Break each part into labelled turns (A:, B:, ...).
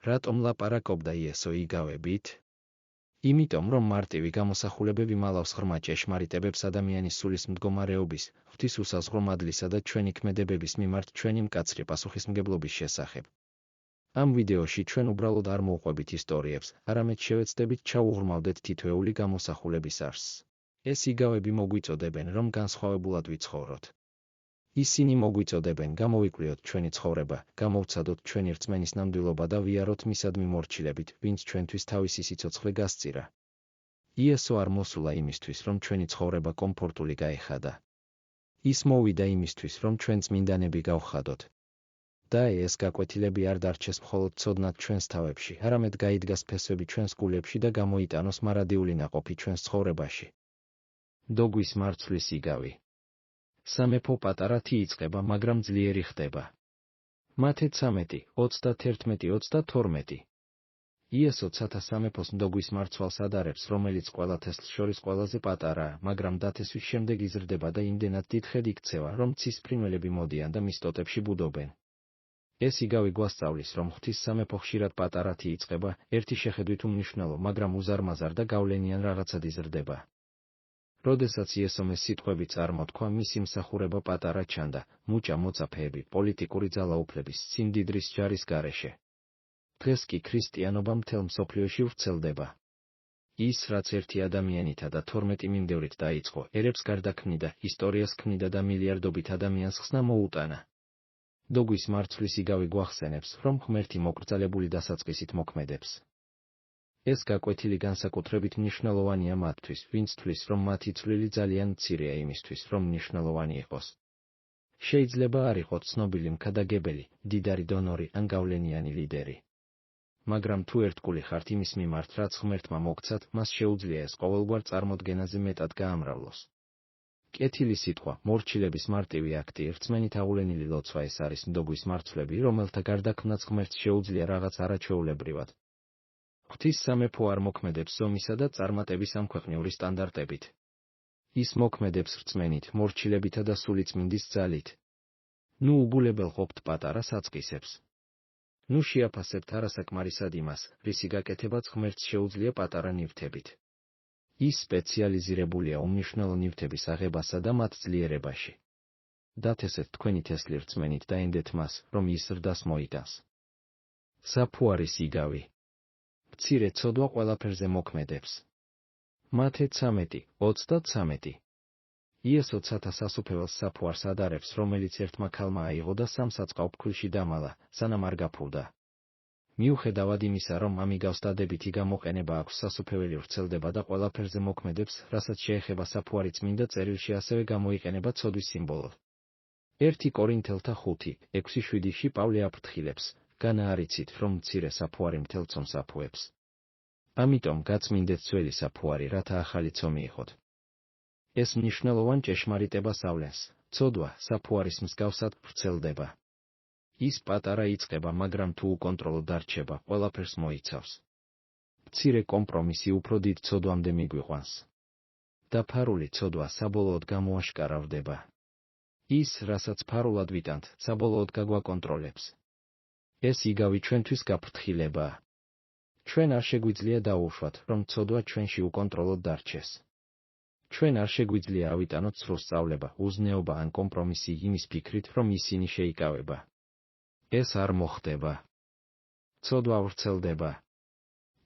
A: რატომ ლაპარაკობდა იესო იგავებით? იმიტომ, რომ მარტივი გამოსახულებები მალავს ღრმა ჭეშმარიტებებს ადამიანის სულის მდგომარეობის, ღვთის უსაზღრო მადლისა და ჩვენი ქმედებების მიმართ ჩვენი მკაცრი პასუხისმგებლობის შესახებ. ამ ვიდეოში ჩვენ უბრალოდ არ მოვყვებით ისტორიებს, არამედ შევეცდებით ჩაუღრმავდეთ თითოეული გამოსახულების არსს. ეს იგავები მოგვიწოდებენ, რომ განსხვავებულად ვიცხოვროთ. ისინი მოგვიწოდებენ გამოვიკვლიოთ ჩვენი ცხოვრება, გამოვცადოთ ჩვენი რწმენის ნამდვილობა და ვიაროთ მისადმი მორჩილებით, ვინც ჩვენთვის თავისი სიცოცხლე გასწირა. იესო არ მოსულა იმისთვის, რომ ჩვენი ცხოვრება კომფორტული გაეხადა. ის მოვიდა იმისთვის, რომ ჩვენ წმინდანები გავხადოთ. და ეს გაკვეთილები არ დარჩეს მხოლოდ ცოდნად ჩვენს თავებში, არამედ გაიდგას ფესვები ჩვენს გულებში და გამოიტანოს მარადიული ნაყოფი ჩვენს ცხოვრებაში. დოგვის მარცვლის იგავი. სამეფო პატარათი იწყება, მაგრამ ძლიერი ხდება. მათე 13:31-32. იესო ცათა სამეფოს მდოგვის მარცვალს ადარებს, რომელიც ყველა თესლს შორის ყველაზე პატარაა, მაგრამ დათესვის შემდეგ იზრდება და იმდენად დიდხედ იქცევა, რომ ცის ფრინველები მოდიან და მის ტოტებში ბუდობენ. ეს იგავი გვასწავლის, რომ ღვთის სამეფო ხშირად პატარათი იწყება, ერთი შეხედვით უმნიშვნელო, მაგრამ უზარმაზარ და გავლენიან რაღაცად იზრდება. როდესაც იესომ ეს სიტყვები წარმოთქვა, მისი მსახურება პატარა ჩანდა, მუჭა მოწაფეები, პოლიტიკური ძალაუფლების, სიმდიდრის ჯარის გარეშე. დღეს კი ქრისტიანობა მთელ მსოფლიოში ვრცელდება. ის, რაც ერთი ადამიანითა და 12 მიმდევრით დაიწყო, ერებს გარდაქმნიდა, ისტორიას ქმნიდა და მილიარდობით ადამიანს ხსნა მოუტანა. დოგვის მარცვლის იგავი გვახსენებს, რომ ღმერთი მოკრძალებული დასაწყისით მოქმედებს. ეს გაკვეთილი განსაკუთრებით მნიშვნელოვანია მათთვის, ვინც თვლის, რომ მათი წვლილი ძალიან მცირეა იმისთვის, რომ მნიშვნელოვანი იყოს. შეიძლება არ იყოთ ცნობილი მქადაგებელი, მდიდარი დონორი ან გავლენიანი ლიდერი. მაგრამ თუ ერთგული ხართ იმის მიმართ, რაც ღმერთმა მოგცათ, მას შეუძლია ეს ყოველგვარ წარმოდგენაზე მეტად გაამრავლოს. კეთილი სიტყვა, მორჩილების მარტივი აქტი, რწმენით აღულენილი ლოცვა ეს არის მდოგვის მარცვლები, რომელთა გარდაქმნაც ღმერთს შეუძლია რაღაც არაჩვეულებრივად. ღვთის სამეფო არ მოქმედებს ზომისა და წარმატების ამქვეყნიური სტანდარტებით. ის მოქმედებს რწმენით, მორჩილებითა და სულიწმინდის ძალით. ნუ უგულებელ ყოფთ პატარა საწყისებს. ნუ შეაფასებთ არასაკმარისად იმას, რისი გაკეთებაც ღმერთს შეუძლია პატარა ნივთებით. ის სპეციალიზირებულია უმნიშვნელო ნივთების აღებასა და მათ ძლიერებაში. დათესეთ თქვენი თესლი რწმენით და ენდეთ მას, რომ ის ზრდას მოიტანს. საფუარის იგავი. მცირე ცოდვა ყველაფერზე მოქმედებს. მათე 13:33. იესო ცათა სასუფეველს საფუარს ადარებს, რომელიც ერთმა ქალმა აიღო და სამ საწყავ ფქვილში დამალა, სანამ არ გაფუვდა. მიუხედავად იმისა, რომ ამიგავს დადებითი გამოყენება აქვს, სასუფეველი ვრცელდება და ყველაფერზე მოქმედებს, რასაც შეეხება საფუარი წმინდა წერილში ასევე გამოიყენება ცოდვის სიმბოლოდ. 1 კორინთელთა 5:6-7-ში პავლე აფრთხილებს, განაარიცით, რომ მცირე საფუარი მთელ ცომს აფუებს. ამიტომ გაწმინდეთ ძველი საფუარი, რათა ახალი ცომი იყოთ. ეს მნიშვნელოვან ჭეშმარიტებას ავლენს, ცოდვა საფუარის მსგავსად ვრცელდება. ის პატარა იწყება, მაგრამ თუ უკონტროლო დარჩება, ყველაფერს მოიცავს. მცირე კომპრომისი უფრო დიდ ცოდვამდე მიგვიყვანს. დაფარული ცოდვა საბოლოოდ გამოაშკარავდება. ის, რასაც ფარულად ვიტანთ, საბოლოოდ გაგვაკონტროლებს. ეს იგავი ჩვენთვის გაფრთხილებაა. ჩვენ არ შეგვიძლია დაუშვათ, რომ ცოდვა ჩვენში უკონტროლოდ დარჩეს. ჩვენ არ შეგვიძლია ავიტანოთ სრულ სწავლება, უზნეობა ან კომპრომისი იმის ფიქრით, რომ ისინი შეიკავება. ეს არ მოხდება. ცოდვა ვრცელდება.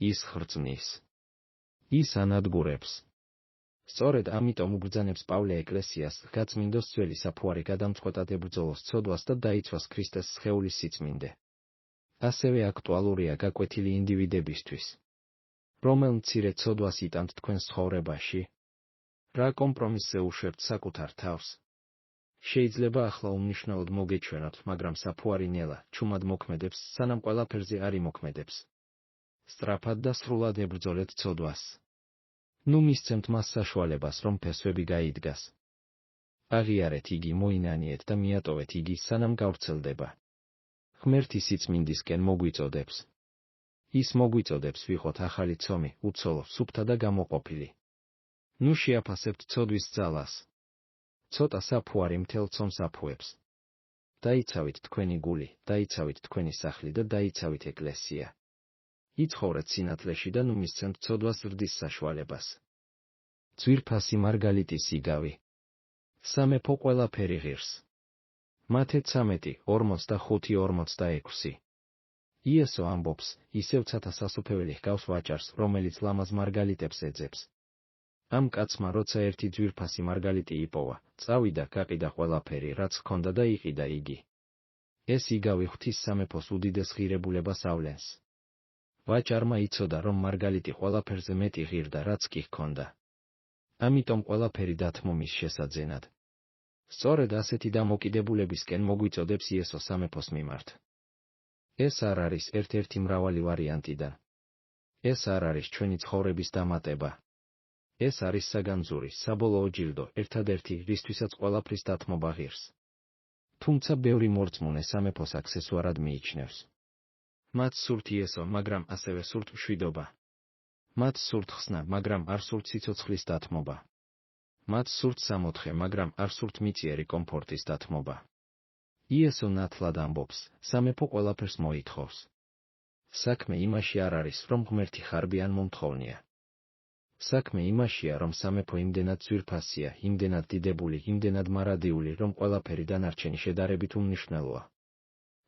A: ის ხრწნის. ის ანადგურებს. სწორედ ამიტომ უბრძანებს პავლე ეკლესიას, გაწმინდოს ძველი საფუარი გადამწყვეტად ებრძოლოს ცოდვას და დაიცვას ქრისტეს სხეულის სიწმინდე. ასევე აქტუალურია გაკვეთილი ინდივიდებისთვის. რომელ მცირე ცოდვას იტანთ თქვენს ცხოვრებაში? რა კომპრომისზე უშვებთ საკუთარ თავს? შეიძლება ახლა უმნიშვნელოდ მოგეჩვენოთ, მაგრამ საფუარი ნელა, ჩუმად მოქმედებს, სანამ ყველაფერზე არ იმოქმედებს. სწრაფად და სრულად ებრძოლეთ ცოდვას. ნუ მისცემთ მას საშუალებას, რომ ფესვები გაიდგას. აღიარეთ იგი, მოინანიეთ და მიატოვეთ იგი, სანამ გავრცელდება. ღმერთი სიწმინდისკენ მოგვიწოდებს. ის მოგვიწოდებს ვიყოთ ახალი ცომი, უცოლო, სუფთა და გამოყოფილი. ნუ შეაფასებთ ცოდვის ძალას. ცოტა საფუარი მთელ ცომს აფუებს. დაიცავით თქვენი გული, დაიცავით თქვენი სახლი და დაიცავით ეკლესია. იცხოვრეთ სინათლეში და ნუ მისცემთ ცოდვას ზრდის საშუალებას. ძვირფასი მარგალიტის იგავი. სამეფო ყველაფერი ღირს. მათე 13:45-46. იესო ამბობს, ისევ ცათა სასუფეველი ჰგავს ვაჭარს, რომელიც ლამაზ მარგალიტებს ეძებს. ამ კაცმა როცა ერთი ძვირფასი მარგალიტი იპოვა, წავიდა, გაყიდა ყველაფერი, რაც ჰქონდა და იყიდა იგი. ეს იგავი ღვთის სამეფოს უდიდეს ღირებულებას ავლენს. ვაჭარმა იცოდა, რომ მარგალიტი ყველაფერზე მეტი ღირდა, რაც კი ჰქონდა. ამიტომ ყველაფერი დათმო მის შესაძენად. სწორედ ასეთი დამოკიდებულებისკენ მოგვიწოდებს იესო სამეფოს მიმართ. ეს არ არის ერთ-ერთი მრავალი ვარიანტიდან. ეს არ არის ჩვენი ცხოვრების დამატება. ეს არის საგანძური, საბოლოო ჯილდო, ერთადერთი, რისთვისაც ყველაფრის დათმობა ღირს. თუმცა ბევრი მორწმუნე სამეფოს აქსესუარად მიიჩნევს. მათ სურთ იესო, მაგრამ ასევე სურთ მშვიდობა. მათ სურთ ხსნა, მაგრამ არ სურთ სიცოცხლის დათმობა. მათ სურთ სამოთხე, მაგრამ არ სურთ მიწიერი კომფორტის დათმობა. იესო ნათლად ამბობს, სამეფო ყველაფერს მოითხოვს. საქმე იმაში არ არის, რომ ღმერთი ხარბი ან მომთხოვნია. საქმე იმაშია, რომ სამეფო იმდენად ძვირფასია, იმდენად დიდებული, იმდენად მარადიული, რომ ყველაფერი დანარჩენი შედარებით უმნიშვნელოა.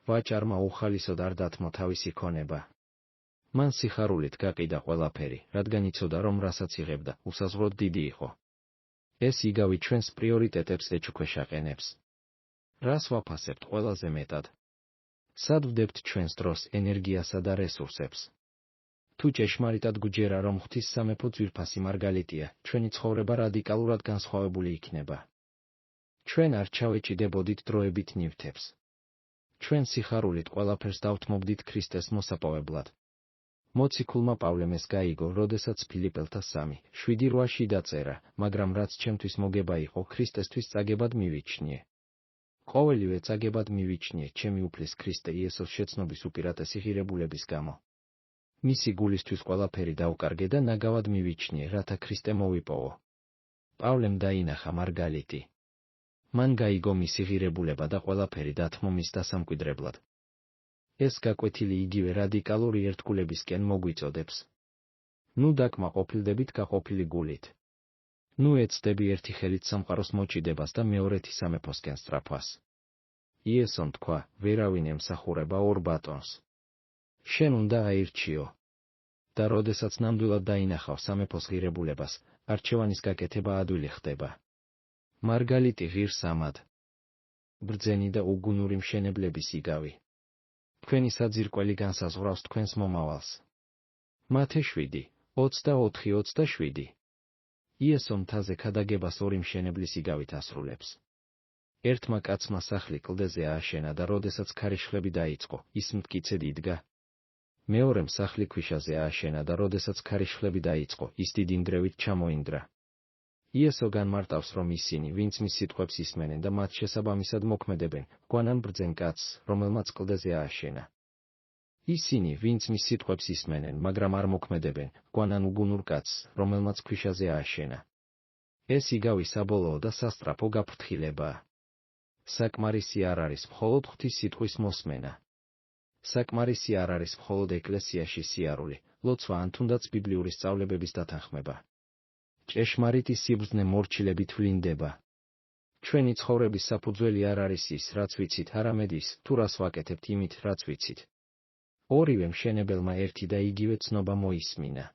A: ვაჭარმა უხალისოდ არ დათმო თავისი ქონება. მან სიხარულით გაყიდა ყველაფერი, რადგან იცოდა, რომ რასაც იღებდა, უსაზღვროდ დიდი იყო. ეს იგავი ჩვენს პრიორიტეტებს ეჭვქვეშ აყენებს. რას ვაფასებთ ყველაზე მეტად? სად ვდებთ ჩვენს დროს, ენერგიასა და რესურსებს? თუ ჭეშმარიტად გვჯერა, რომ ღვთის სამეფო ძვირფასი მარგალიტია, ჩვენი ცხოვრება რადიკალურად განსხვავებული იქნება. ჩვენ არ ჩავეჭიდებოდით დროებით ნივთებს. ჩვენ სიხარულით ყველაფერს დავთმობდით ქრისტეს მოსაპოვებლად. მოციქულმა პავლემ ეს გაიგო, როდესაც ფილიპელთა 3:7-8 დაწერა, მაგრამ რაც ჩემთვის მოგება იყო, ქრისტესთვის წაგებად მივიჩნიე. ყოველივე წაგებად მივიჩნიე, ჩემი უფლის ქრისტე იესოს შეცნობის უპირატესი ღირებულების გამო. მისი გულისთვის ყველაფერი დავკარგე და ნაგავად მივიჩნიე, რათა ქრისტე მოვიპოვო. პავლემ დაინახა მარგალიტი. მან გაიგო მისი ღირებულება და ყველაფერი დათმო მის დასამკვიდრებლად. ეს გაკვეთილი იგივე რადიკალური ერთგულებისკენ მოგვიწოდებს. ნუ დაკმაყოფილდებით გაყოფილი გულით. ნუ ეცდები ერთი ხელით სამყაროს მოჭიდებას და მეორეთი სამეფოსკენ სწრაფვას. იესომ თქვა, ვერავინ ემსახურება ორ ბატონს. შენ უნდა აირჩიო. და როდესაც ნამდვილად დაინახავ სამეფოს ღირებულებას, არჩევანის გაკეთება ადვილი ხდება. მარგალიტი ღირს ამად. ბრძენი და უგუნური მშენებლების იგავი. თქვენი საძირკველი განსაზღვრავს თქვენს მომავალს. მათე 7:24-27. იესო მთაზე ქადაგებას ორი მშენებლის იგავით ასრულებს. ერთმა კაცმა სახლი კლდეზე ააშენა და როდესაც ქარიშხლები დაიწყო, ის მტკიცედ იდგა. მეორემ სახლი ქვიშაზე ააშენა და როდესაც ქარიშხლები დაიწყო, ის დიდი ნგრევით ჩამოინგრა. იესო განმარტავს, რომ ისინი, ვინც მის სიტყვებს ისმენენ და მათ შესაბამისად მოქმედებენ, გვანან ბრძენ კაცს, რომელმაც კლდეზე ააშენა. ისინი, ვინც მის სიტყვებს ისმენენ, მაგრამ არ მოქმედებენ, გვანან უგუნურ კაცს, რომელმაც ქვიშაზე ააშენა. ეს იგავი საბოლოო და სასწრაფო გაფრთხილებაა. საკმარისი არ არის მხოლოდ ღვთის სიტყვის მოსმენა. საკმარისი არ არის მხოლოდ ეკლესიაში სიარული, ლოცვა ან თუნდაც ბიბლიური სწავლებების დათანხმება. ჭეშმარიტი სიბრძნე მორჩილებით ვლინდება. ჩვენი ცხოვრების საფუძველი არ არის ის, რაც ვიცით, არამედ ის, თუ რას ვაკეთებთ იმით, რაც ვიცით. ორივე მშენებელმა ერთი და იგივე ცნობა მოისმინა.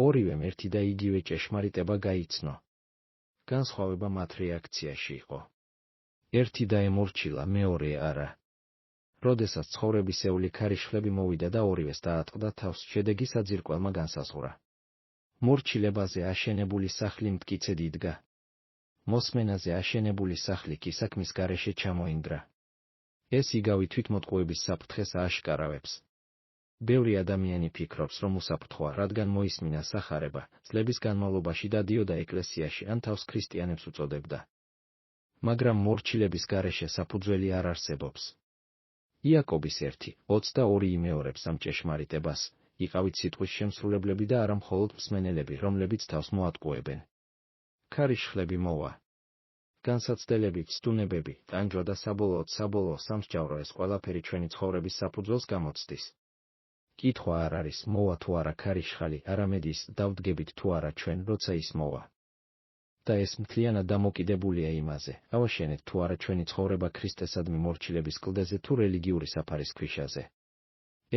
A: ორივემ ერთი და იგივე ჭეშმარიტება გაიცნო. განსხვავება მათ რეაქციაში იყო. ერთი დაემორჩილა, მეორე არა. როდესაც ცხოვრებისეული ქარიშხლები მოვიდა და ორივეს დაატყდა თავს, შედეგი საძირკველმა განსაზღვრა. მორჩილებაზე აშენებული სახლი მტკიცედ იდგა. მოსმენაზე აშენებული სახლი კი საქმის გარეშე ჩამოინგრა. ეს იგავი თვითმოტყუების საფრთხეს ააშკარავებს. ბევრი ადამიანი ფიქრობს, რომ უსაფრთხოა, რადგან მოისმინა სახარება, წლების განმავლობაში დადიოდა ეკლესიაში ან თავს ქრისტიანებს უწოდებდა. მაგრამ მორჩილების გარეშე საფუძველი არ არსებობს. იაკობის 1:22 იმეორებს ამ ჭეშმარიტებას, იყავით სიტყვის შემსრულებლები და არა მხოლოდ მსმენელები, რომლებიც თავს მოატყუებენ. ქარიშხლები მოვა. განსაცდელები, ცდუნებები, ტანჯვა და საბოლოოდ სამსჯავრო ეს ყველაფერი ჩვენი ცხოვრების საფუძველს გამოცდის. კითხვა არ არის, მოვა თუ არა ქარიშხალი, არამედ ის, დავდგებით თუ არა ჩვენ, როცა ის მოვა. და ეს მთლიანად დამოკიდებულია იმაზე, ავაშენეთ თუ არა ჩვენი ცხოვრება ქრისტესადმი მორჩილების კლდეზე თუ რელიგიური საფარის ქვიშაზე.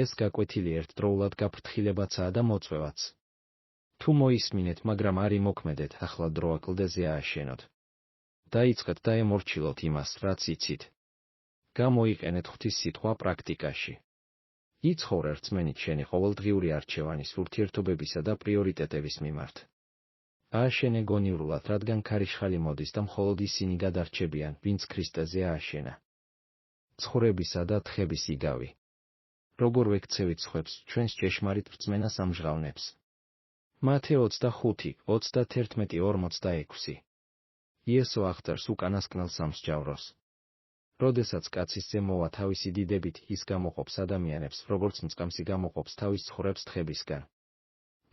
A: ეს გაკვეთილი ერთდროულად გაფრთხილებაცაა და მოწვევაც. თუ მოისმინეთ, მაგრამ არ იმოქმედეთ, ახლა დროა კლდეზე ააშენოთ. დაიწყეთ და ემორჩილოთ იმას, რაც იცით. გამოიყენეთ ღვთის სიტყვა პრაქტიკაში. იცხოვր ერთმანეთ შენი ყოველდღიური არჩევანის, ურთიერთობებისა და პრიორიტეტების მიმართ. ააშენე გონივრულად, რადგან ქარიშხალი მოდის და მხოლოდ ისინი გადარჩებიან, ვინც ქრისტეზე ააშენა. ცხვრებისა და თხების იგავი. როგორ ვექცევით ცხვრებს, ჩვენს ჭეშმარიტ რწმენას ამჟღავნებს. მათე 25:41-46. იესო აღწერს უკანასკნელ სამსჯავროს. როდესაც კაცისზე მოვა თავისი დიდებით, ის გამოყოფს ადამიანებს, როგორც მწყემსი გამოყოფს თავის ცხვრებს თხებისგან.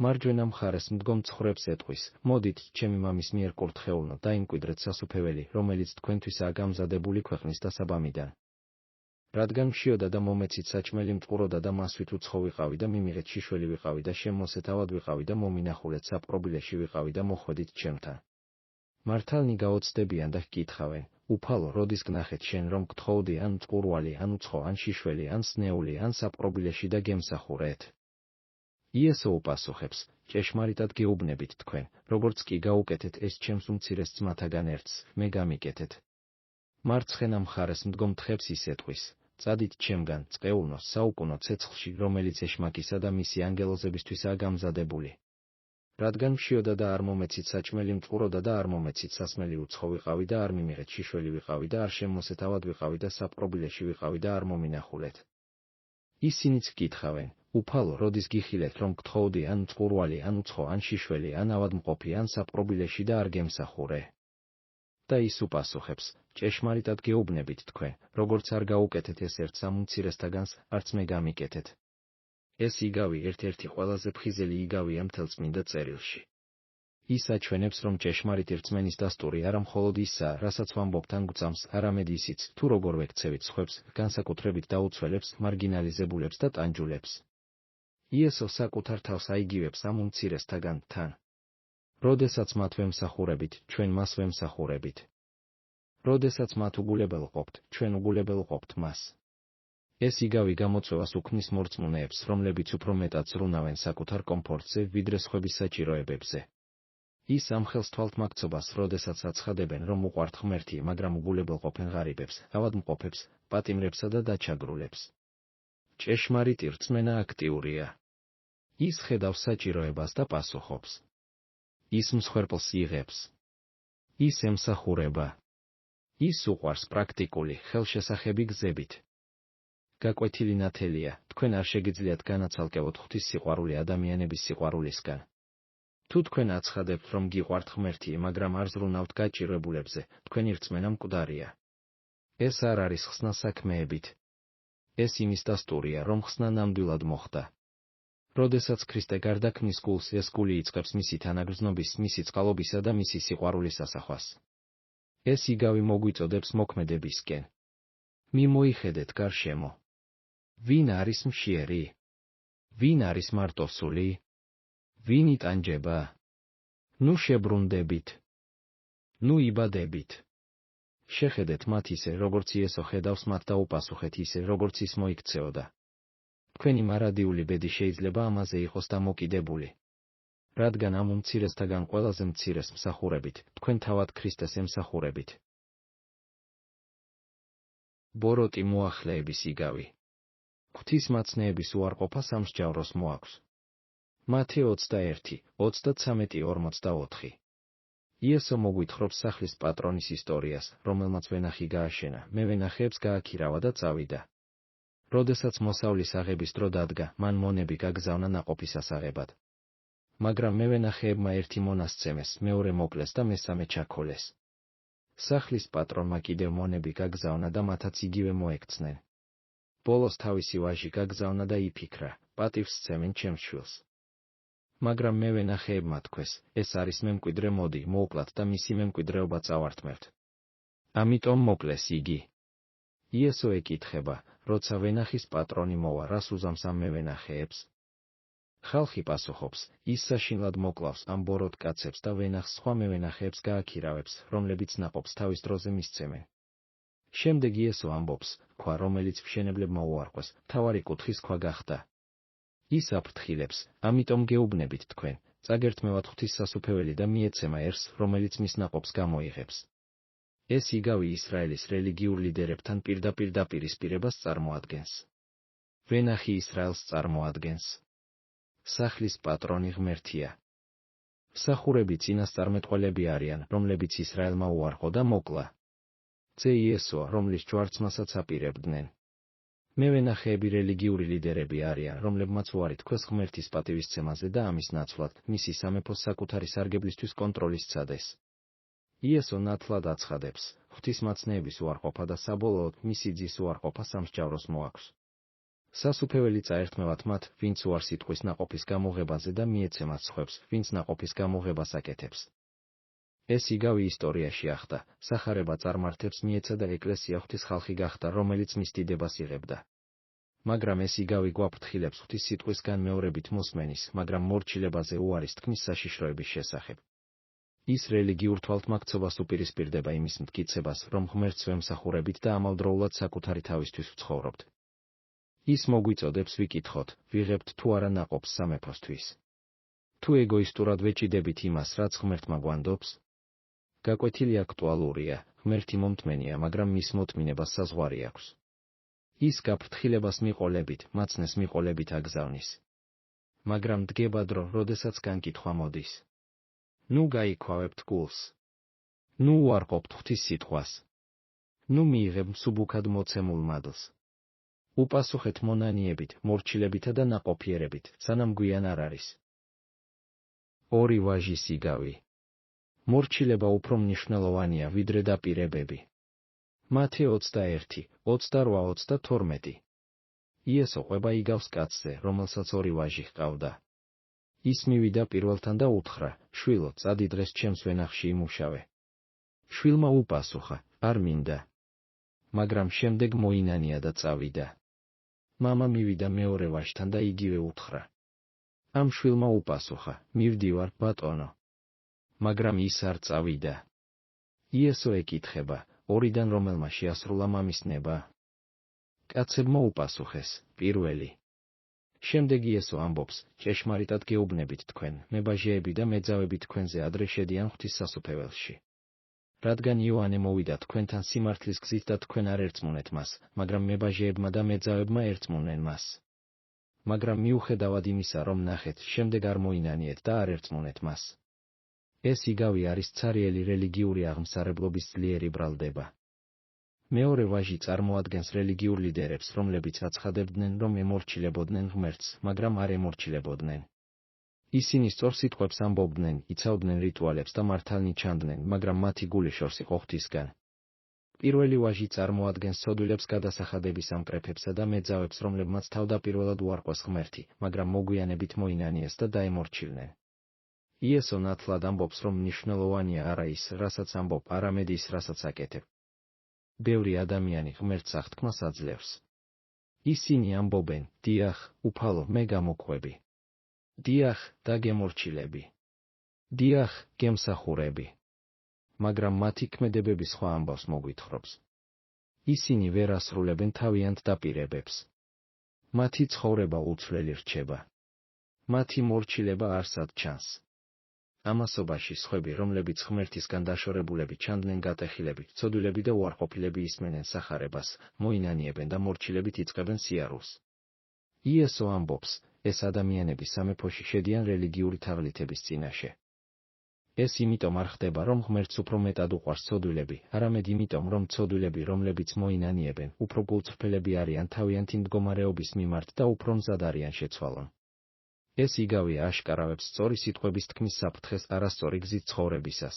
A: მარჯვენა მხარეს მდგომ ცხვრებს ეტყვის, მოდით, ჩემი მამის მიერ კურთხეულნო, დაიმკვიდრეთ სასუფეველი, რომელიც თქვენთვისაა გამზადებული ქვეყნის დასაბამიდან. რადგან მშიოდა და მომეცით საჭმელი მწყუროდა და მასვით უცხო ვიყავი და მიმიღეთ შიშველი ვიყავი და შემოსეთავად ვიყავი და მომინახულეთ საპყრობილეში ვიყავი და მოხვედით ჩემთან. მართალნი გაოცდებიან და ჰკითხავენ, უფალო, როდის გნახეთ შენ, რომ გთხოვდი ან მწყურვალი, ან უცხო, ან შიშველი, ან სნეული, ან საპყრობილეში და გემსახურეთ. იესო უპასუხებს, ჭეშმარიტად გეუბნებით თქვენ, როგორც კი გაუკეთეთ ეს ჩემს უმცირეს ძმათაგან ერთს, მე გამიკეთეთ. მარცხენა მხარეს მდგომ თხებს ის ეტყვის, წადით ჩემგან, წყეულნო, საუკუნო ცეცხლში, რომელიც ეშმაკისა და მისი ანგელოზებისთვისაა გამზადებული. რადგან მშიოდა და არ მომეცით საჭმელი მწყუროდა და არ მომეცით სასმელი უცხო ვიყავი და არ მიმიღეთ შიშველი ვიყავი და არ შემოსეთავად ვიყავი და საპყრობილეში ვიყავი და არ მომინახულეთ. ისინიც ჰკითხავენ, უფალო, როდის გიხილეთ, რომ გთხოვდი ან მწყურვალი, ან უცხო, ან შიშველი, ან ავადმყოფი, ან საპყრობილეში და არ გემსახურე. და ის უპასუხებს, ჭეშმარიტად გეუბნებით თქვენ, როგორც არ გაუკეთეთ ეს ერთ სამ უმცირესთაგანს, არც მე გამიკეთეთ. ეს იგავი ერთ-ერთი ყველაზე ფხიზელი იგავია მთელ წმინდა წერილში. ის აჩვენებს, რომ ჭეშმარიტი რწმენის დასტური არა მხოლოდ ისაა, რასაც ვამბობთ ან გვწამს, არამედ ისიც, თუ როგორ ვექცევით სხვებს, განსაკუთრებით დაუცველებს, მარგინალიზებულებს და ტანჯულებს. იესო საკუთარ თავს აიგივებს ამ უმცირესთაგან თან. როდესაც მათ ვემსახურებით, ჩვენ მას ვემსახურებით. როდესაც მათ უგულებელყოფთ, ჩვენ უგულებელყოფთ მას. ეს იგავი გამოწვევას უქმნის მორწმუნეებს, რომლებიც უფრო მეტად ზრუნავენ საკუთარ კომფორტზე, ვიდრე სხვების საჭიროებებზე. ის ამ ხელს თვალთმაქცობას, როდესაც აცხადებენ, რომ უყვართ ღმერთი, მაგრამ უგულებელყოფენ ღარიბებს, ავადმყოფებს, პატიმრებსა და დაჩაგრულებს. ჭეშმარიტი რწმენა აქტიურია. ის ხედავს საჭიროებას და პასუხობს. ის მსხვერპლს იღებს. ის ემსახურება. ის უყვარს პრაქტიკული, ხელშესახები გზებით. გაკვეთილი ნათელია, თქვენ არ შეგიძლიათ განაცალკევოთ ღვთის სიყვარული ადამიანების სიყვარულისგან. თუ თქვენ აცხადებთ, რომ გიყვართ ღმერთი, მაგრამ არ ზრუნავთ გაჭირვებულებზე, თქვენი რწმენა მკვდარია. ეს არ არის ხსნა საქმეებით. ეს იმის დასტურია, რომ ხსნა ნამდვილად მოხდა. როდესაც ქრისტე გარდაქმნის გულს, ეს გული იწყებს მისი თანაგრძნობის, მისი წყალობისა და მისი სიყვარულის ასახვას. ეს იგავი მოგვიწოდებს მოქმედებისკენ. მიმოიხედეთ გარშემო. ვინ არის მშიერი? ვინ არის მარტოსული? ვინ იტანჯება? ნუ შებრუნდებით. ნუ იბადებით. შეხედეთ მათ ისე, როგორც იესო ხედავს მათ და უპასუხეთ ისე, როგორც ის მოიქცეოდა. თქვენი მარადიული ბედი შეიძლება ამაზე იყოს დამოკიდებული. რადგან ამ უმცირესთაგან ყველაზე მცირეს მსახურებით, თქვენ თავად ქრისტეს ემსახურებით. ბოროტი მოახლეების იგავი. ღვთისმაცნეების უარყოფა სამსჯავროს მოაქვს. მათე 21:33-44. იესო მოგვითხრობს სახლის პატრონის ისტორიას, რომელმაც ვენახი გააშენა, მე ვენახეებს გააქირავა და წავიდა. როდესაც მოსავლის აღების დრო დადგა, მან მონები გაგზავნა ნაყოფის ასაღებად. მაგრამ მე ვენახეებმა ერთი მონასცემეს, მეორე მოკლეს და მესამე ჩაქოლეს. სახლის პატრონმა კიდევ მონები გაგზავნა და მათაც იგივე მოექცნენ. ბოლოს თავისი ვაჟი გაგზავნა და იფიქრა, პატივს სცემენ ჩემს შვილს. მაგრამ მე ვენახეებმა თქვეს, ეს არის მემკვიდრე, მოდი, მოუკლათ და მისი მემკვიდრეობა წავართმევთ. ამიტომ მოკლეს იგი. იესო ეკითხება, როცა ვენახის პატრონი მოვა, რას უზამს ამ მევენახეებს? ხალხი პასუხობს, ის საშინლად მოკლავს ამ ბოროტ კაცებს და ვენახს სხვა მევენახეებს გააქირავებს, რომლებიც ნაყოფს თავის დროზე მისცემენ. შემდეგ იესო ამბობს, ქვა, რომელიც მშენებლებმა უარყვეს, მთავარი კუთხის ქვა გახდა. ის აფრთხილებს, ამიტომ გეუბნებით თქვენ, წაგერთმევათ ღვთის სასუფეველი და მიეცემა ერს, რომელიც მის ნაყოფს გამოიღებს. ეს იგავი ისრაელის რელიგიურ ლიდერებთან პირდაპირ დაპირისპირებას წარმოადგენს. ვენახი ისრაელს წარმოადგენს. სახლის პატრონი ღმერთია. მსახურები წინასწარმეტყველები არიან, რომლებიც ისრაელმა უარყო და მოკლა. ძე იესოა, რომლის ჯვარცმასაც აპირებდნენ. მევენახეები რელიგიური ლიდერები არიან, რომლებმაც უარი თქვეს ღმერთის პატივისცემაზე და ამის ნაცვლად მისი სამეფოს საკუთარი სარგებლისთვის კონტროლის სცადეს. იესო ნათლად აცხადებს, ღვთისმაცნეების უარყოფა და საბოლოოდ მისი ძის უარყოფა სამსჯავროს მოაქვს. სასუფეველი წაერთმევათ მათ, ვინც უარს იტყვის ნაყოფის გამოღებაზე და მიეცემათ სხვებს, ვინც ნაყოფის გამოღებას აკეთებს. ეს იგავი ისტორიაში ახდა, სახარება წარმართებს მიეცა და ეკლესია ღვთის ხალხი გახდა, რომელიც მის დიდებას იღებდა. მაგრამ ეს იგავი გვაფრთხილებს ღვთის სიტყვისგან მეორებით მოსმენის, მაგრამ მორჩილებაზე უარის თქმის საშიშროების შესახებ. ის რელიგიურ თვალთმაქცობას უპირისპირდება იმის მტკიცებას, რომ ღმერთს ვემსახურებით და ამავდროულად საკუთარი თავისთვის ვცხოვრობთ. ის მოგვიწოდებს ვიკითხოთ, ვიღებთ თუ არა ნაყოფს სამეფოსთვის. თუ ეგოისტურად ვეჭიდებით იმას, რაც ღმერთმა გვანდობს? გაკვეთილი აქტუალურია, ღმერთი მომთმენია, მაგრამ მის მოთმინებას საზღვარი აქვს. ის გაფრთხილებას მიყოლებით, მაცნეს მიყოლებით აგზავნის. მაგრამ დგება დრო, როდესაც განკითხვა მოდის. ნუ გაიქვავებთ გულს. ნუ უარყოფთ ღვთის სიტყვას. ნუ მიიღებ მსუბუქად მოცემულ მადლს. უპასუხეთ მონანიებით, მორჩილებითა და ნაყოფიერებით, სანამ გვიან არ არის. ორი ვაჟის იგავი. მორჩილება უფრო მნიშვნელოვანია, ვიდრე დაპირებები. მათე 21, 28, 32. იესო ყვება იგავს კაცზე, რომელსაც ორი ვაჟი ჰყავდა. ის მივიდა პირველთან და უთხრა, შვილო, წადი დღეს ჩემს ვენახში იმუშავე. შვილმა უპასუხა, არ მინდა. მაგრამ შემდეგ მოინანია და წავიდა. მამა მივიდა მეორე ვაჟთან და იგივე უთხრა. ამ შვილმა უპასუხა, მივდივარ, ბატონო. მაგრამ ის არ წავიდა. იესო ეკითხება, ორიდან რომელმა შეასრულა მამის ნება? კაცებმა უპასუხეს, პირველი. შემდეგ იესო ამბობს, ჭეშმარიტად გეუბნებით თქვენ, მებაჟეები და მეძავები თქვენზე ადრე შედიან ღვთის სასუფეველში. რადგან იოანე მოვიდა თქვენთან სიმართლის გზით და თქვენ არ ერწმუნეთ მას, მაგრამ მებაჟეებმა და მეძავებმა ერწმუნენ მას. მაგრამ მიუხედავად იმისა, რომ ნახეთ, შემდეგ არ მოინანიეთ და არ ერწმუნეთ მას. ეს იგავი არის ცარიელი რელიგიური აღმსარებლობის ძლიერი ბრალდება. მეორე ვაჟი წარმოადგენს რელიგიურ ლიდერებს, რომლებიც აცხადებდნენ, რომ ემორჩილებოდნენ ღმერთს, მაგრამ არ ემორჩილებოდნენ. ისინი სწორ სიტყვებს ამბობდნენ, იცავდნენ რიტუალებს და მართალნი ჩანდნენ, მაგრამ მათი გული შორს იყო ღვთისგან. პირველი ვაჟი წარმოადგენს ცოდვილებს გადასახადების ამკრეფებსა და მეძავებს, რომლებმაც თავდაპირველად უარყვეს ღმერთი, მაგრამ მოგვიანებით მოინანიეს და დაემორჩილნენ. იესო ნათლად ამბობს, რომ მნიშვნელოვანია არა ის, რასაც ამბობ, არამედ ის, რასაც აკეთებ. ბევრი ადამიანი ღმერთს აღთქმას აძლევს. ისინი ამბობენ, დიახ, უფალო, მე გამოგვხვები. დიახ, დაგემორჩილები. დიახ, გემსახურები. მაგრამ მათი ქმედებები სხვა ამბავს მოგვითხრობს. ისინი ვერ ასრულებენ თავიანთ დაპირებებს. მათი ცხოვრება უცვლელი რჩება. მათი მორჩილება არსად ჩანს. ამასობაში სხვები, რომლებიც ღმერთისგან დაშორებულები ჩანდნენ გატეხილები, ცოდვილები და უარყოფილები ისმენენ სახარებას, მოინანიებენ და მორჩილებით იწყებენ სიარულს. იესო ამბობს, ეს ადამიანები სამეფოში შედიან რელიგიური თაღლითების წინაშე. ეს იმიტომ არ ხდება, რომ ღმერთს უფრო მეტად უყვარს ცოდვილები, არამედ იმიტომ, რომ ცოდვილები, რომლებიც მოინანიებენ, უფრო გულწრფელები არიან თავიანთი მდგომარეობის მიმართ და უფრო მზად არიან შეცვალონ. ეს იგავი აშკარავებს სწორი სიტყვების თქმის საფრთხეს არასწორი გზით ცხოვრებისას.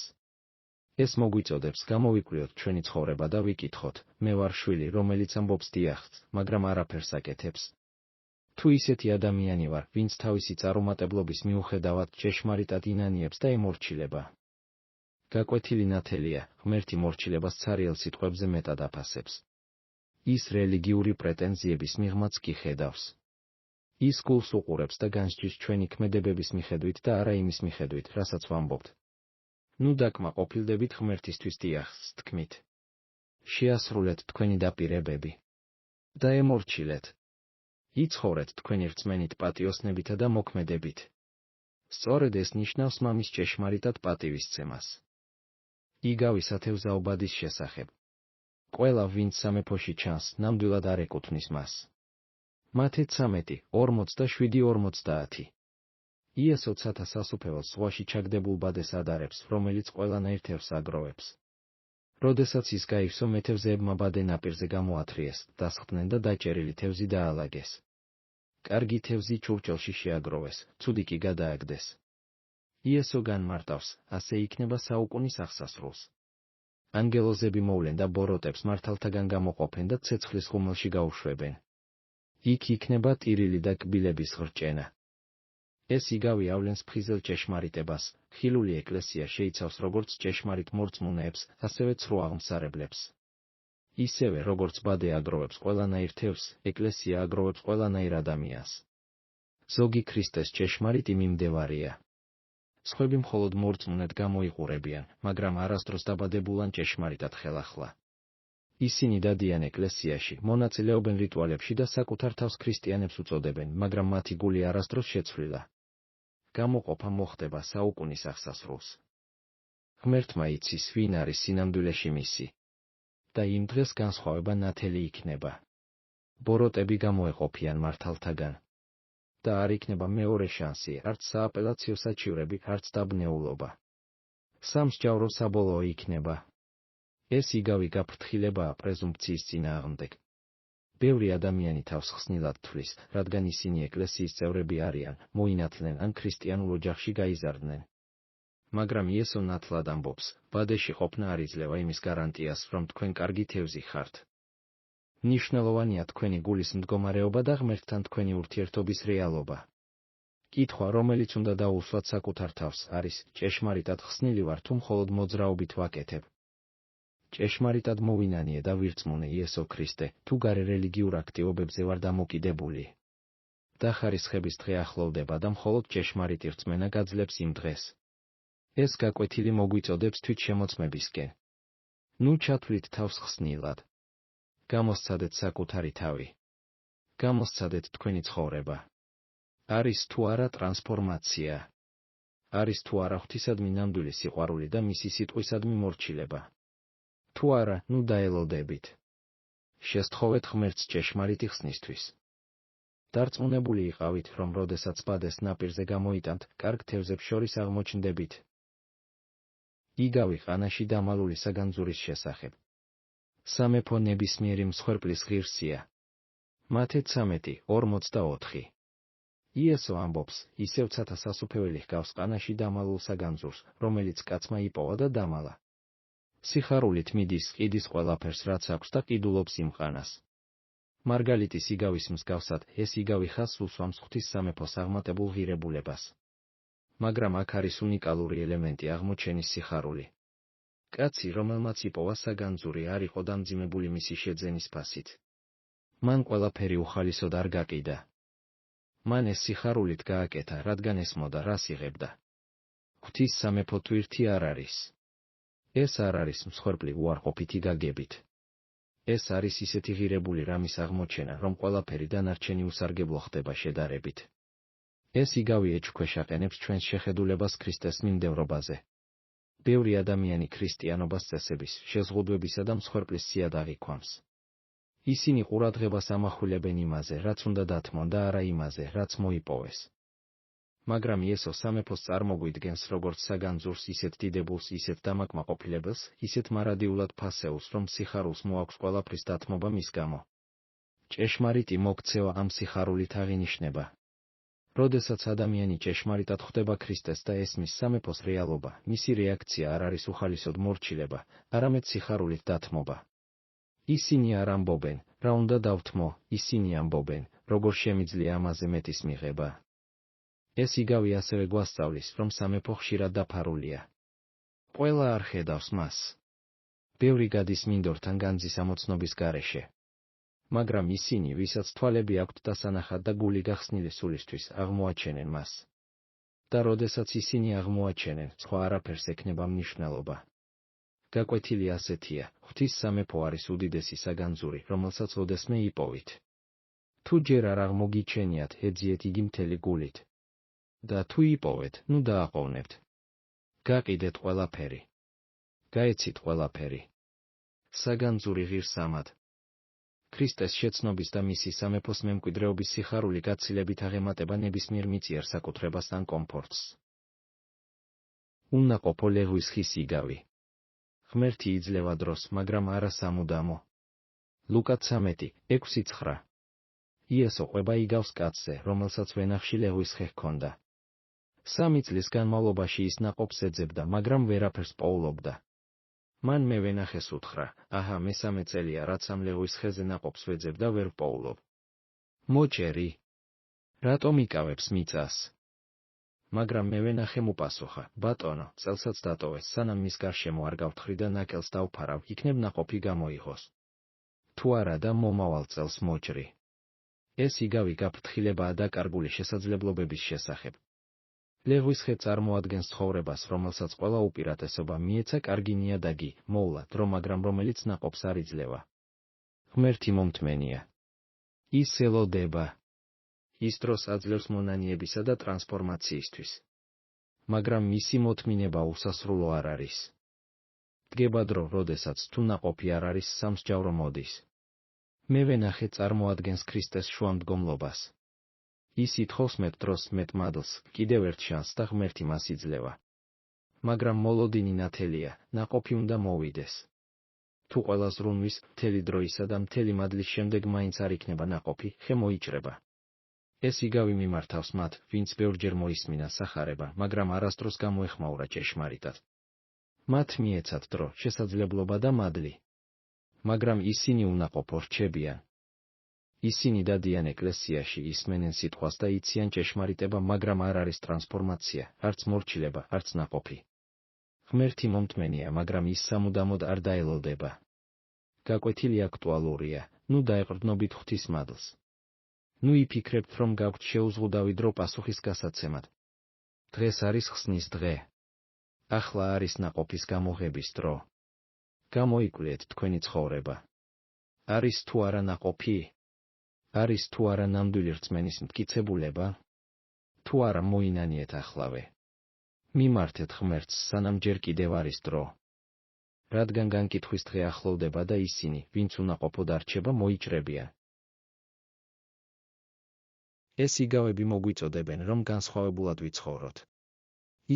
A: ეს მოგვიწოდებს გამოვიკვლიოთ ჩვენი ცხოვრება და ვიკითხოთ, მე ვარ შვილი, რომელიც ამბობს დიახს, მაგრამ არაფერს აკეთებს. თუ ისეთი ადამიანი ვარ, ვინც თავისი წარუმატებლობის მიუხედავად ჭეშმარიტად ინანიებს და ემორჩილება. გაკვეთილი ნათელია, ღმერთი მორჩილებას ცარიელ სიტყვებზე მეტად აფასებს. ის რელიგიური პრეტენზიების მიღმაც კი ხედავს. ის გულს უყურებს და განსჯის ჩვენი ქმედებების მიხედვით და არა იმის მიხედვით, რასაც ვამბობთ. ნუ დაკმაყოფილდებით ღმერთისთვის დიახს თქმით. შეასრულეთ თქვენი დაპირებები. და ემორჩილეთ. იცხოვრეთ თქვენი რწმენით პატიოსნებითა და მოქმედებით. სწორედ ეს ნიშნავს მამის ჭეშმარიტად პატივისცემას. იგავი სათევზაობადის შესახებ. ყველა, ვინც სამეფოში ჩანს, ნამდვილად არ ეკუთვნის მას. მათე 13:47-50. იესო ცათა სასუფეველს ზღვაში ჩაგდებულ ბადეს ადარებს, რომელიც ყველანაირ თევზს აგროვებს. როდესაც ის გაივსო, მეთევზეებმა ბადე ნაპირზე გამოათრიეს, დასხდნენ და დაჭერილი თევზი დაალაგეს. კარგი თევზი ჭურჭელში შეაგროვეს, ცუდი კი გადააგდეს. იესო განმარტავს, ასე იქნება საუკუნის აღსასრულს. ანგელოზები მოვლენ და ბოროტებს მართალთაგან გამოყოფენ და ცეცხლის ხუმელში გაუშვებენ. იქ იქნება ტირილი და კბილების ხრჭენა. ეს იგავი ავლენს ფხიზელ ჭეშმარიტებას, ხილული ეკლესია შეიცავს როგორც ჭეშმარიტ მორწმუნეებს, ასევე ცრუ აღმსარებლებს. ისევე, როგორც ბადე აგროვებს ყველანაირ თევზს, ეკლესია აგროვებს ყველანაირ ადამიანს. ზოგი ქრისტეს ჭეშმარიტი მიმდევარია. სხვები მხოლოდ მორწმუნედ გამოიყურებიან, მაგრამ არასდროს დაბადებულან ჭეშმარიტად ხელახლა. ისინი დადიან ეკლესიაში, მონაწილეობენ რიტუალებში და საკუთარ თავს ქრისტიანებს უწოდებენ, მაგრამ მათი გული არასდროს შეცვლილა. გამოყოფა მოხდება საუკუნის აღსასრულს. ღმერთმა იცის, ვინ არის სინამდვილეში მისი. და იმ დღეს განსხვავება ნათელი იქნება. ბოროტები გამოეყოფიან მართალთაგან. და არ იქნება მეორე შანსი, არც სააპელაციო საჩივრები, არც დაბნეულობა. სამსჯავრო საბოლოო იქნება. ეს იგავი გაფრთხილებაა პრეზუმპციის წინააღმდეგ. ბევრი ადამიანი თავს ხსნილად თვლის, რადგან ისინი ეკლესიის წევრები არიან, მოინათლნენ ან ქრისტიანულ ოჯახში გაიზარდნენ. მაგრამ იესო ნათლად ამბობს, ბადეში ყოფნა არ იძლევა იმის გარანტიას, რომ თქვენ კარგი თევზი ხართ. მნიშვნელოვანია თქვენი გულის მდგომარეობა და ღმერთთან თქვენი ურთიერთობის რეალობა. კითხვა, რომელიც უნდა დაუსვათ საკუთარ თავს, არის, ჭეშმარიტად ხსნილი ვარ თუ მხოლოდ მოძრაობით ვაკეთებ. ჭეშმარიტად მოვინანიე და ვირწმუნე იესო ქრისტე, თუ გარე რელიგიურ აქტივობებზე ვარ დამოკიდებული. დახარისხების დღე ახლოვდება და მხოლოდ ჭეშმარიტი რწმენა გაძლებს იმ დღეს. ეს გაკვეთილი მოგვიწოდებს თვითშემოწმებისკენ. ნუ ჩათვლით თავს ხსნილად. გამოსცადეთ საკუთარი თავი. გამოსცადეთ თქვენი ცხოვრება. არის თუ არა ტრანსფორმაცია. არის თუ არა ღვთისადმი ნამდვილი სიყვარული და მისი სიტყვისადმი მორჩილება. თუ არა, ნუ დაელოდებით. შესთხოვეთ ღმერთს ჭეშმარიტი ხსნისთვის. დარწმუნებული იყავით, რომ როდესაც ბადეს ნაპირზე გამოიტანთ, კარგ თევზებს შორის აღმოჩნდებით. იგავი ყანაში დამალული საგანძურის შესახებ. სამეფო ნებისმიერი მსხვერპლის ღირსია. მათე 13:44. იესო ამბობს, ისევ ცათა სასუფეველი ჰგავს ყანაში დამალულ საგანძურს, რომელიც კაცმა იპოვა და დამალა. სიხარულით მიდის, ყიდის ყველაფერს, რაც აქვს და ყიდულობს იმ ყანას. მარგალიტის იგავის მსგავსად, ეს იგავი ხაზს უსვამს ღვთის სამეფოს აღმატებულ ღირებულებას. მაგრამ აქ არის უნიკალური ელემენტი აღმოჩენის სიხარული. კაცი, რომელმაც იპოვა საგანძური, არ იყო დამძიმებული მისი შეძენის ფასით. მან ყველაფერი უხალისოდ არ გაყიდა. მან ეს სიხარულით გააკეთა, რადგან ესმოდა, რას იღებდა. ღვთის სამეფო თვირთი არ არის. ეს არ არის მსხვერპლი უარყოფითი გაგებით. ეს არის ისეთი ღირებული რამის აღმოჩენა, რომ ყველაფერი დანარჩენი უსარგებლო ხდება შედარებით. ეს იგავი ეჭვქვეშ ჩვენს შეხედულებას ქრისტეს მიმდევრობაზე. ბევრი ადამიანი ქრისტიანობას წესების, შეზღუდვებისა და მსხვერპლის სიადაღი ქვამს. ისინი ყურადღებას ამახვილებენ იმაზე, რაც უნდა დათმონ და არა იმაზე, რაც მოიპოვეს. მაგრამ იესო სამეფოს წარმოგვიდგენს როგორც საგანძურს, ისეთ დიდებულს, ისეთ დამაკმაყოფილებელს, ისეთ მარადიულად ფასეულს, რომ სიხარულს მოაქვს ყველაფრის დათმობა მის გამო. ჭეშმარიტი მოქცევა ამ სიხარულით აღინიშნება. როდესაც ადამიანი ჭეშმარიტად ხვდება ქრისტეს და ესმის სამეფოს რეალობა, მისი რეაქცია არ არის უხალისოდ მორჩილება, არამედ სიხარულით დათმობა. ისინი არ ამბობენ, რა უნდა დავთმო, ისინი ამბობენ, როგორ შემიძლია ამაზე მეტის მიღება. ეს იგავი ასევე გვასწავლის, რომ სამეფო ხშირად დაფარულია. ყველა არ ხედავს მას. ბევრი გადის მინდორთან განძის ამოცნობის გარეშე. მაგრამ ისინი, ვისაც თვალები აქვთ დასანახად და გული გახსნილი სულისთვის, აღმოაჩენენ მას. და როდესაც ისინი აღმოაჩენენ, სხვა არაფერს ექნება მნიშვნელობა. გაკვეთილი ასეთია: ღვთის სამეფო არის უდიდესი საგანძური, რომელსაც ოდესმე იპოვით. თუ ჯერ არ აღმოგიჩენიათ, ეძიეთ იგი მთელი გულით. და თუ იპოვეთ, ნუ დააყოვნებთ. გაყიდეთ ყველაფერი. გაეცით ყველაფერი. საგანძური ღირს ამად. ქრისტეს შეცნობის და მისი სამეფოს მემკვიდრეობის სიხარული გაცილებით აღემატება ნებისმიერ მიწიერ საკუთრებას ან კომფორტს. უნაყოფო ლეღვის ხის იგავი. ღმერთი იძლევა დროს, მაგრამ არა სამუდამო. ლუკა 13:6-9. იესო ყვება იგავს კაცზე, რომელსაც ვენახში ლეღვის ხე ჰქონდა. 3 წლის განმავლობაში ის ნაყოფს ეძებდა, მაგრამ ვერაფერს პოულობდა. მან მე ვენახეს უთხრა: აჰა, მესამე წელია, რაც ამ ლეღვის ხეზე ნაყოფს ვეძებ და ვერ ვპოულობ. მოჭერი. რატომ იკავებს მიწას? მაგრამ მე ვენახემ უპასუხა: ბატონო, წელსაც დატოვეს, სანამ მის გარშემო არ გავთხრი და ნაკელს დავფარავ, იქნებ ნაყოფი გამოიღოს. თუ არა და მომავალ წელს მოჭრი. ეს იგავი გაფრთხილებაა დაკარგული შესაძლებლობების შესახებ. ლეღვის ხე წარმოადგენს ცხოვრებას, რომელსაც ყველა უპირატესობა მიეცა კარგი ნიადაგი, მოვლა, დრო, მაგრამ რომელიც ნაყოფს არ იძლევა. ღმერთი მომთმენია. ის ელოდება. ის დროს აძლევს მონანიებისა და ტრანსფორმაციისთვის. მაგრამ მისი მოთმინება უსასრულო არ არის. დგება დრო, როდესაც თუ ნაყოფი არ არის, სამსჯავრო მოდის. მე ვენახე წარმოადგენს ქრისტეს შუამდგომლობას. ის ითხოვს მეტ დროს, მეტ მადლს, კიდევ ერთ შანსს და ღმერთი მას იძლევა. მაგრამ მოლოდინი ნათელია, ნაყოფი უნდა მოვიდეს. თუ ყველა ზრუნვის, მთელი დროისა და მთელი მადლის შემდეგ მაინც არ იქნება ნაყოფი, ხე მოიჭრება. ეს იგავი მიმართავს მათ, ვინც ბევრჯერ მოისმინა სახარება, მაგრამ არასდროს გამოეხმაურა ჭეშმარიტად. მათ მიეცათ დრო, შესაძლებლობა და მადლი. მაგრამ ისინი უნაყოფო რჩებიან. ისინი დადიან ეკლესიაში, ისმენენ სიტყვას და იციან ჭეშმარიტება, მაგრამ არ არის ტრანსფორმაცია, არც მორჩილება, არც ნაყოფი. ღმერთი მომთმენია, მაგრამ ის სამუდამოდ არ დაელოდება. გაკვეთილი აქტუალურია, ნუ დაეყრდნობით ღვთის მადლს. ნუ იფიქრებთ, რომ გაქვთ შეუზღუდავი დრო პასუხის გასაცემად. დღეს არის ხსნის დღე. ახლა არის ნაყოფის გამოღების დრო. გამოიკვლიეთ თქვენი ცხოვრება. არის თუ არა ნაყოფი? არის თუ არა ნამდვილი რწმენის მტკიცებულება? თუ არა მოინანიეთ ახლავე. მიმართეთ ღმერთს, სანამ ჯერ კიდევ არის დრო. რადგან განკითხვის დღე ახლოვდება და ისინი, ვინც უნაყოფოდ არჩება, მოიჭრებიან. ეს იგავები მოგვიწოდებენ, რომ განსხვავებულად ვიცხოვროთ.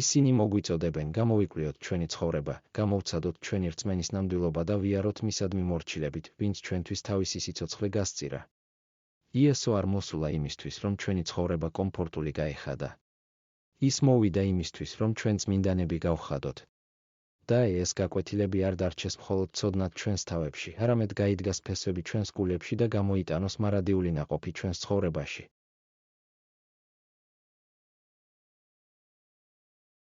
A: ისინი მოგვიწოდებენ, გამოვიკვლიოთ ჩვენი ცხოვრება, გამოვცადოთ ჩვენი რწმენის ნამდვილობა და ვიაროთ მისადმი მორჩილებით, ვინც ჩვენთვის თავისი სიცოცხლე გასწირა. იესო არ მოსულა იმისთვის, რომ ჩვენი ცხოვრება კომფორტული გაეხადა. ის მოვიდა იმისთვის, რომ ჩვენ წმინდანები გავხადოთ. და ეს გაკვეთილები არ დარჩეს მხოლოდ ცოდნად ჩვენს თავებში, არამედ გაიდგას ფესვები ჩვენს გულებში და გამოიტანოს მარადიული ნაყოფი ჩვენს ცხოვრებაში.